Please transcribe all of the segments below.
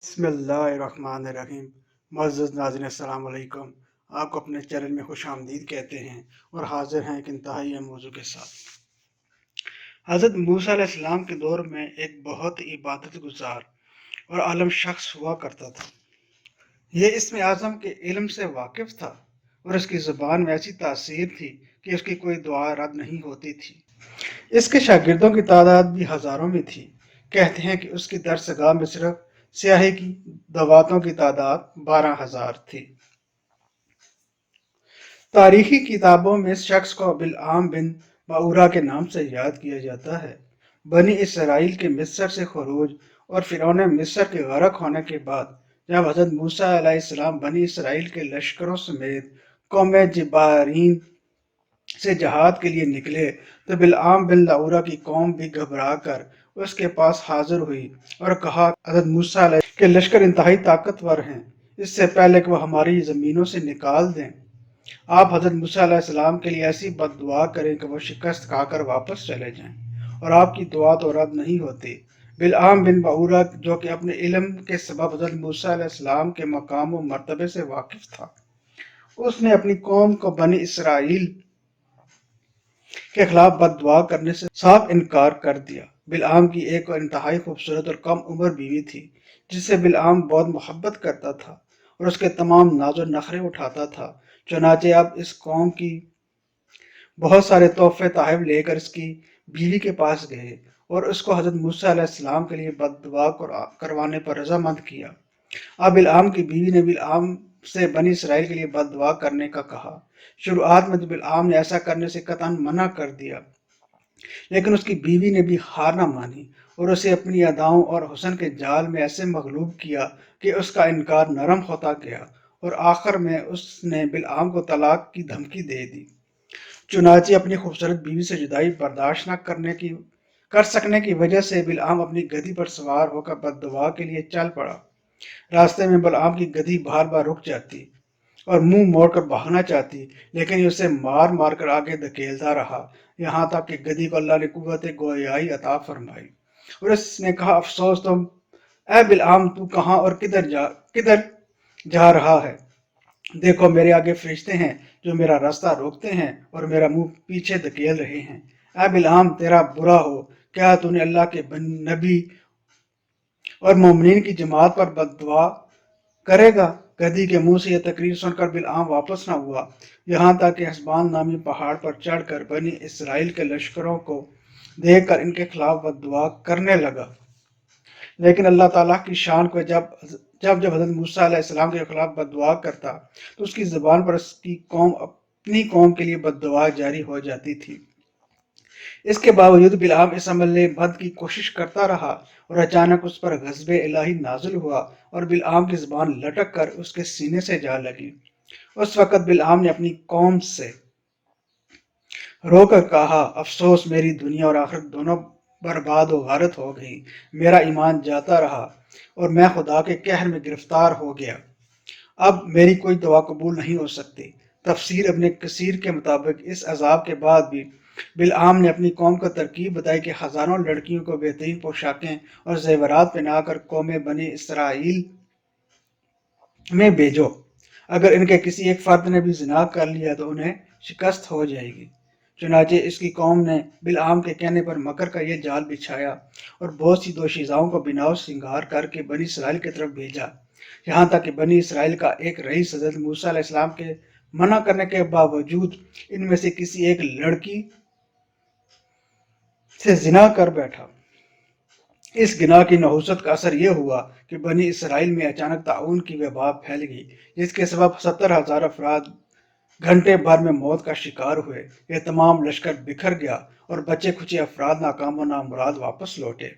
بسم اللہ الرحمن الرحیم۔ معزز ناظرین السلام علیکم۔ آپ کو اپنے چینل میں خوش آمدید کہتے ہیں اور حاضر ہیں ایک انتہائی اہم موضوع کے ساتھ۔ حضرت موسیٰ علیہ السلام کے دور میں ایک بہت عبادت گزار اور عالم شخص ہوا کرتا تھا۔ یہ اسم اعظم کے علم سے واقف تھا اور اس کی زبان میں ایسی تاثیر تھی کہ اس کی کوئی دعا رد نہیں ہوتی تھی۔ اس کے شاگردوں کی تعداد بھی ہزاروں میں تھی۔ کہتے ہیں کہ اس کی درسگاہ میں صرف سیاحی کی دعوتوں کی تعداد 12,000 تھی۔ تاریخی کتابوں میں اس شخص کو بلعام بن بعورہ کے نام سے یاد کیا جاتا ہے۔ بنی اسرائیل کے مصر سے خروج اور فرعون مصر کے غرق ہونے کے بعد جب حضرت موسیٰ علیہ السلام بنی اسرائیل کے لشکروں سمیت قوم جبارین سے جہاد کے لیے نکلے تو بلعام بن بعورہ کی قوم بھی گھبرا کر اس کے پاس حاضر ہوئی اور کہا کہ حضرت موسیٰ علیہ کے لشکر انتہائی طاقتور ہیں، اس سے پہلے کہ وہ ہماری زمینوں سے نکال دیں آپ حضرت موسیٰ علیہ السلام کے لیے ایسی بد دعا کریں کہ وہ شکست کھا کر واپس چلے جائیں، اور آپ کی دعا تو رد نہیں ہوتی۔ بلعام بن بعورہ جو کہ اپنے علم کے سبب حضرت موسیٰ علیہ السلام کے مقام و مرتبے سے واقف تھا، اس نے اپنی قوم کو بنی اسرائیل کے خلاف بد دعا کرنے سے صاف انکار کر دیا۔ بلعام کی ایک انتہائی خوبصورت اور کم عمر بیوی تھی جس سے بلعام بہت محبت کرتا تھا اور اس کے تمام ناز و نخرے اٹھاتا تھا۔ چنانچہ اب اس قوم کی بہت سارے تحفے تحائف لے کر اس کی بیوی کے پاس گئے اور اس کو حضرت موسیٰ علیہ السلام کے لیے بد دعا کروانے پر رضامند کیا۔ اب بلعام کی بیوی نے بلعام سے بنی اسرائیل کے لیے بد دعا کرنے کا کہا۔ شروعات میں تو بلعام نے ایسا کرنے سے قطعاً منع کر دیا، لیکن اس کی بیوی نے بھی ہار نہ مانی اور اسے اپنی اداؤں اور حسن کے جال میں ایسے مغلوب کیا کہ اس کا انکار نرم ہوتا گیا اور آخر میں اس نے بلعام کو طلاق کی دھمکی دے دی۔ چنانچہ اپنی خوبصورت بیوی سے جدائی برداشت نہ کر سکنے کی وجہ سے بلعام اپنی گدھی پر سوار ہو کر بد دعا کے لیے چل پڑا۔ راستے میں بلعام کی گدھی بار بار رک جاتی اور منہ موڑ کر بھاگنا چاہتی، لیکن یہ اسے مار مار کر آگے دھکیلتا رہا، یہاں تک کہ گدھی کو اللہ نے قوت گویائی عطا فرمائی اور اس نے کہا، افسوس تم اے بلعام، تو کہاں اور کدھر جا رہا ہے؟ دیکھو میرے آگے فرشتے ہیں جو میرا راستہ روکتے ہیں اور میرا منہ پیچھے دھکیل رہے ہیں۔ اے بلعام، تیرا برا ہو، کیا تو نے اللہ کے نبی اور مومنین کی جماعت پر بد دعا کرے گا؟ گدھی کے منہ سے یہ تقریر سن کر بلعام واپس نہ ہوا، یہاں تک کہ حسبان نامی پہاڑ پر چڑھ کر بنی اسرائیل کے لشکروں کو دیکھ کر ان کے خلاف بد دعا کرنے لگا۔ لیکن اللہ تعالیٰ کی شان کو جب حضرت موسیٰ علیہ السلام کے خلاف بد دعا کرتا تو اس کی زبان پر اس کی قوم اپنی قوم کے لیے بد دعا جاری ہو جاتی تھی۔ اس کے باوجود بلعام اس عمل بد کی کوشش کرتا رہا اور اچانک اس پر غضب الہی نازل ہوا اور بلعام کی زبان لٹک کر اس کے سینے سے جا لگی۔ اس وقت بلعام نے اپنی قوم سے رو کر کہا، افسوس، میری دنیا اور آخرت دونوں برباد و غارت ہو گئی، میرا ایمان جاتا رہا اور میں خدا کے قہر میں گرفتار ہو گیا، اب میری کوئی دعا قبول نہیں ہو سکتی۔ تفسیر ابن کثیر کے مطابق اس عذاب کے بعد بھی بلعام نے اپنی قوم کو ترکیب بتائی کہ ہزاروں لڑکیوں کو بہترین پوشاکیں اور زیورات پہنا کر قوم بنی اسرائیل میں بھیجو، اگر ان کے کسی ایک فرد نے بھی زنا کر لیا تو انہیں شکست ہو جائے گی۔ چنانچہ اس کی قوم نے بلعام کے کہنے پر مکر کا یہ جال بچھایا اور بہت سی دوشیزاؤں کو بناؤ سنگار کر کے بنی اسرائیل کی طرف بھیجا، یہاں تک کہ بنی اسرائیل کا ایک رئیس حضرت موسیٰ علیہ السلام کے منع کرنے کے باوجود ان میں سے کسی ایک لڑکی سے زنا کر بیٹھا۔ اس گناہ کی نحوست کا اثر یہ ہوا کہ بنی اسرائیل میں اچانک طاعون کی وبا پھیل گئی، جس کے سبب 70,000 افراد گھنٹے بھر میں موت کا شکار ہوئے۔ یہ تمام لشکر بکھر گیا اور بچے کھچے افراد ناکام و نامراد واپس لوٹے۔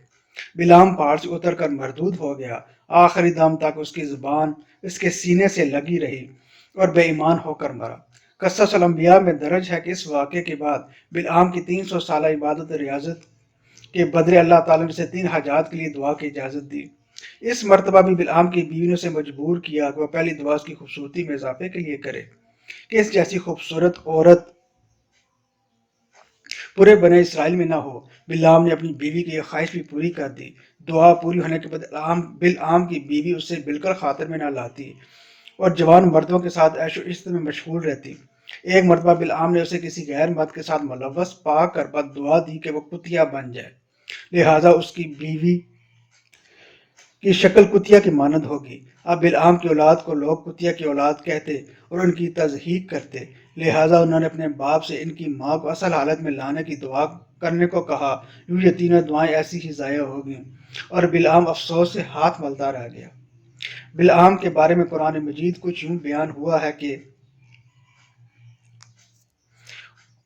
بلعام پہاڑ سے اتر کر مردود ہو گیا، آخری دم تک اس کی زبان اس کے سینے سے لگی رہی اور بے ایمان ہو کر مرا۔ قصص الانبیاء میں درج ہے کہ اس واقعے کے بعد بلعام کی 300 سالہ عبادت و ریاضت کے بدلے اللہ تعالیٰ نے اسے 3 حاجات کے لیے دعا کی اجازت دی۔ اس مرتبہ بھی بلعام کی بیوی نے اسے مجبور کیا کہ وہ پہلی دعا اس کی خوبصورتی میں اضافے کے لیے کرے کہ اس جیسی خوبصورت عورت پورے بنے اسرائیل میں نہ ہو۔ بلعام نے اپنی بیوی کی یہ خواہش بھی پوری کر دی۔ دعا پوری ہونے کے بعد بالعام کی بیوی اسے بالکل خاطر میں نہ لاتی اور جوان مردوں کے ساتھ عیش و عشرت میں مشغول رہتی۔ ایک مرتبہ بالعام نے اسے کسی غیر مرد کے ساتھ ملوث پا کر بد دعا دی کہ وہ کتیا بن جائے، لہٰذا اس کی بیوی کی شکل کتیا کی مانند ہوگی۔ اب بالعام کی اولاد کو لوگ کتیا کی اولاد کہتے اور ان کی تضحیک کرتے، لہٰذا انہوں نے اپنے باپ سے ان کی ماں کو اصل حالت میں لانے کی دعا کرنے کو کہا۔ یوں یہ تینوں دعائیں ایسی ہی ضائع ہو گئیں اور بالعام افسوس سے ہاتھ ملتا رہ گیا۔ بالعام کے بارے میں قرآن مجید کچھ یوں بیان ہوا ہے کہ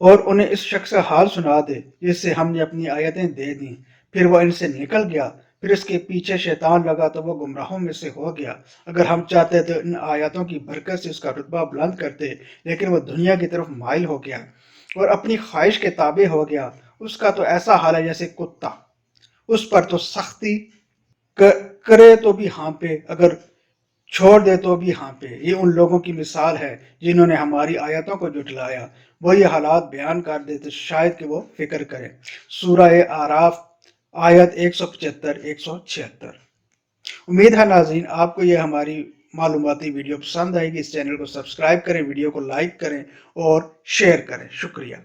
اور انہیں اس شخص کا حال سنا دے جس سے ہم نے اپنی آیتیں دے دیں، پھر وہ ان سے نکل گیا، پھر اس کے پیچھے شیطان لگا تو وہ گمراہوں میں سے ہو گیا۔ اگر ہم چاہتے تو ان آیتوں کی برکت سے اس کا رتبہ بلند کرتے، لیکن وہ دنیا کی طرف مائل ہو گیا اور اپنی خواہش کے تابع ہو گیا۔ اس کا تو ایسا حال ہے جیسے کتا، اس پر تو سختی کرے تو بھی ہانپے، اگر چھوڑ دے تو بھی ہانپے۔ یہ ان لوگوں کی مثال ہے جنہوں نے ہماری آیتوں کو جھٹلایا۔ وہ یہ حالات بیان کر دے تو شاید کہ وہ فکر کریں۔ سورہ اعراف آیت 175 176۔ امید ہے ناظرین آپ کو یہ ہماری معلوماتی ویڈیو پسند آئے گی۔ اس چینل کو سبسکرائب کریں، ویڈیو کو لائک کریں اور شیئر کریں۔ شکریہ۔